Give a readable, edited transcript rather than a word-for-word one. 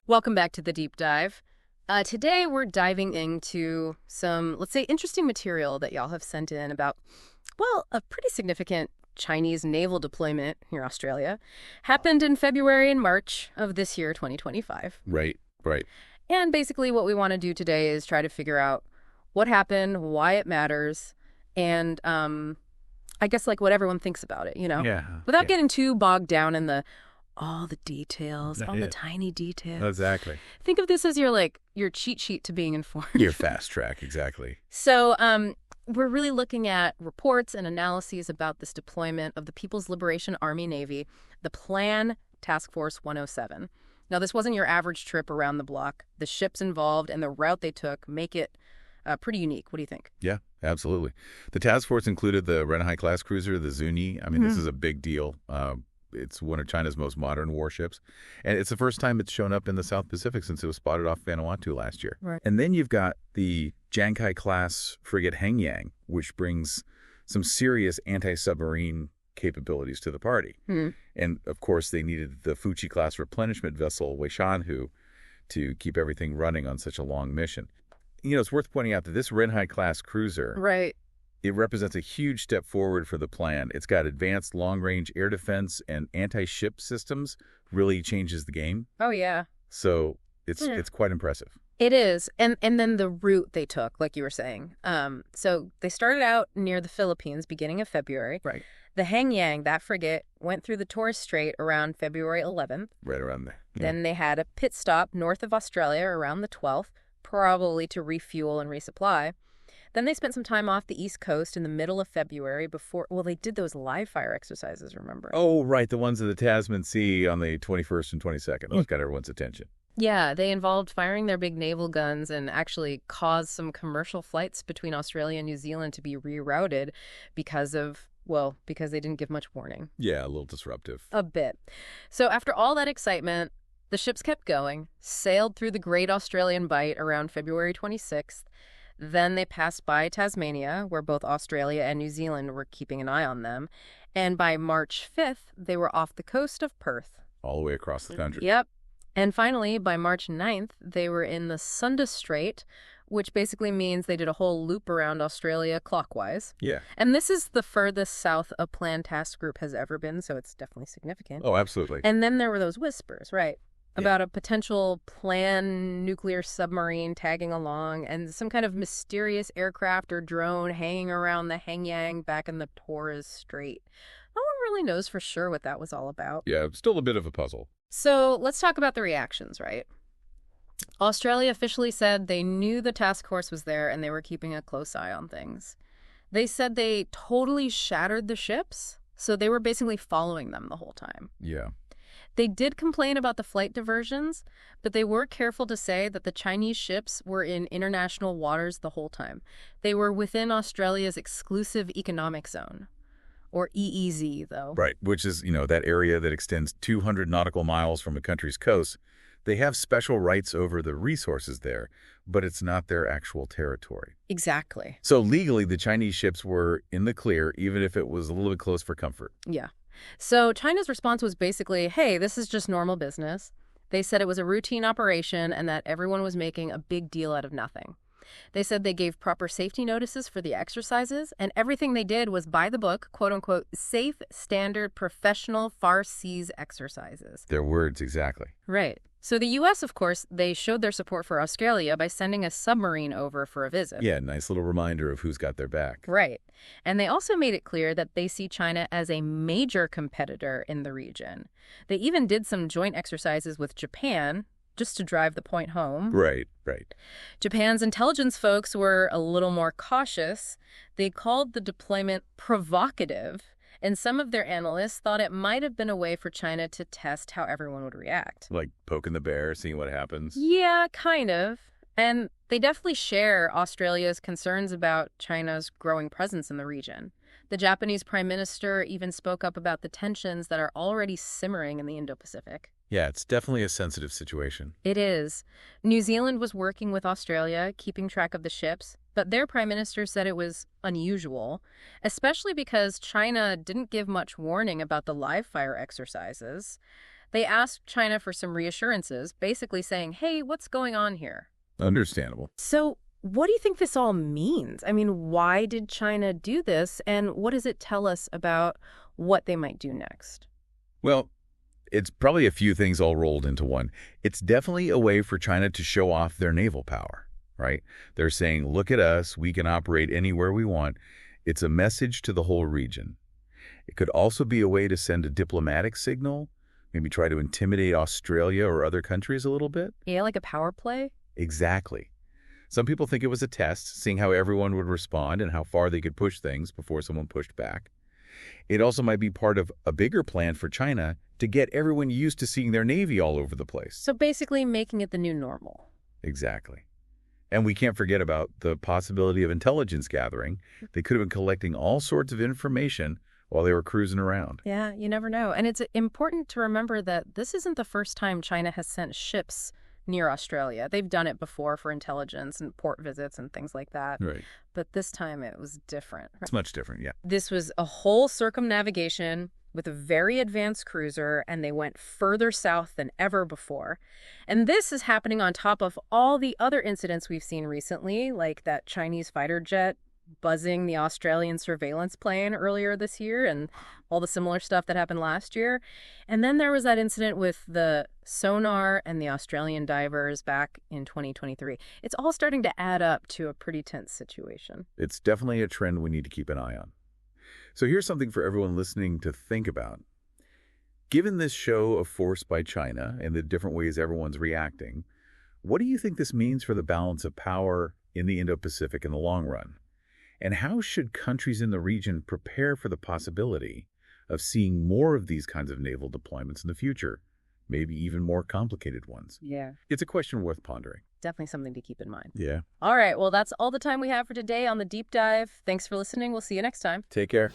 Welcome back to the deep dive. Today we're diving into some, let's say, interesting material that y'all have sent in about, well, a pretty significant Chinese naval deployment here in Australia. Happened in February and March of this year, 2025. Right, right. And basically what we want to do today is try to figure out what happened, why it matters, and I guess like what everyone thinks about it, Yeah. Without getting too bogged down in all the details, all the tiny details. Exactly. Think of this as your cheat sheet to being informed. Your fast track, exactly. So we're really looking at reports and analyses about this deployment of the People's Liberation Army Navy, the Plan Task Force 107. Now, this wasn't your average trip around the block. The ships involved and the route they took make it pretty unique. What do you think? Yeah, absolutely. The task force included the Renhai-class cruiser, the Zuni. I mean, This is a big deal. It's one of China's most modern warships. And it's the first time it's shown up in the South Pacific since it was spotted off Vanuatu last year. Right. And then you've got the Jiangkai-class frigate Hengyang, which brings some serious anti-submarine capabilities to the party. And, of course, they needed the Fuji-class replenishment vessel Weishanhu to keep everything running on such a long mission. It's worth pointing out that this Renhai-class cruiser, Right. it represents a huge step forward for the plan. It's got advanced long-range air defense and anti-ship systems, really changes the game. Oh, yeah. So it's quite impressive. It is. And then the route they took, like you were saying. So they started out near the Philippines beginning of February. Right. The Hengyang, that frigate, went through the Torres Strait around February 11th. Right around there. Yeah. Then they had a pit stop north of Australia around the 12th, probably to refuel and resupply. Then they spent some time off the East Coast in the middle of February before, well, they did those live fire exercises, remember? Oh, right. The ones in the Tasman Sea on the 21st and 22nd. Those got everyone's attention. Yeah, they involved firing their big naval guns and actually caused some commercial flights between Australia and New Zealand to be rerouted because they didn't give much warning. Yeah, a little disruptive. A bit. So after all that excitement, the ships kept going, sailed through the Great Australian Bight around February 26th. Then they passed by Tasmania, where both Australia and New Zealand were keeping an eye on them. And by March 5th, they were off the coast of Perth. All the way across the country. Yep. And finally, by March 9th, they were in the Sunda Strait, which basically means they did a whole loop around Australia clockwise. Yeah. And this is the furthest south a planned task group has ever been, so it's definitely significant. Oh, absolutely. And then there were those whispers, right, Yeah. about a potential planned nuclear submarine tagging along and some kind of mysterious aircraft or drone hanging around the Hengyang back in the Torres Strait. No one really knows for sure what that was all about. Yeah, still a bit of a puzzle. So let's talk about the reactions, right? Australia officially said they knew the task force was there and they were keeping a close eye on things. They said they totally shattered the ships, so they were basically following them the whole time. Yeah. They did complain about the flight diversions, but they were careful to say that the Chinese ships were in international waters the whole time. They were within Australia's exclusive economic zone. Or EEZ, though. Right, which is, that area that extends 200 nautical miles from a country's coast. They have special rights over the resources there, but it's not their actual territory. Exactly. So legally, the Chinese ships were in the clear, even if it was a little bit close for comfort. Yeah. So China's response was basically, hey, this is just normal business. They said it was a routine operation and that everyone was making a big deal out of nothing. They said they gave proper safety notices for the exercises, and everything they did was by the book, quote-unquote, safe, standard, professional, far seas exercises. Their words, exactly. Right. So the U.S., of course, they showed their support for Australia by sending a submarine over for a visit. Yeah, nice little reminder of who's got their back. Right. And they also made it clear that they see China as a major competitor in the region. They even did some joint exercises with Japan, just to drive the point home. Right, right. Japan's intelligence folks were a little more cautious. They called the deployment provocative, and some of their analysts thought it might have been a way for China to test how everyone would react. Like poking the bear, seeing what happens. Yeah, kind of. And they definitely share Australia's concerns about China's growing presence in the region. The Japanese prime minister even spoke up about the tensions that are already simmering in the Indo-Pacific. Yeah, it's definitely a sensitive situation. It is. New Zealand was working with Australia, keeping track of the ships, but their prime minister said it was unusual, especially because China didn't give much warning about the live fire exercises. They asked China for some reassurances, basically saying, hey, what's going on here? Understandable. So what do you think this all means? I mean, why did China do this, and what does it tell us about what they might do next? Well, it's probably a few things all rolled into one. It's definitely a way for China to show off their naval power, right? They're saying, look at us, we can operate anywhere we want. It's a message to the whole region. It could also be a way to send a diplomatic signal, maybe try to intimidate Australia or other countries a little bit. Yeah, like a power play? Exactly. Some people think it was a test, seeing how everyone would respond and how far they could push things before someone pushed back. It also might be part of a bigger plan for China to get everyone used to seeing their Navy all over the place. So basically making it the new normal. Exactly. And we can't forget about the possibility of intelligence gathering. They could have been collecting all sorts of information while they were cruising around. Yeah, you never know. And it's important to remember that this isn't the first time China has sent ships near Australia. They've done it before for intelligence and port visits and things like that. Right. But this time it was different. It's much different, yeah. This was a whole circumnavigation with a very advanced cruiser, and they went further south than ever before. And this is happening on top of all the other incidents we've seen recently, like that Chinese fighter jet buzzing the Australian surveillance plane earlier this year and all the similar stuff that happened last year. And then there was that incident with the sonar and the Australian divers back in 2023. It's all starting to add up to a pretty tense situation. It's definitely a trend we need to keep an eye on. So here's something for everyone listening to think about. Given this show of force by China and the different ways everyone's reacting, what do you think this means for the balance of power in the Indo-Pacific in the long run? And how should countries in the region prepare for the possibility of seeing more of these kinds of naval deployments in the future, maybe even more complicated ones? Yeah. It's a question worth pondering. Definitely something to keep in mind. Yeah. All right. Well, that's all the time we have for today on The Deep Dive. Thanks for listening. We'll see you next time. Take care.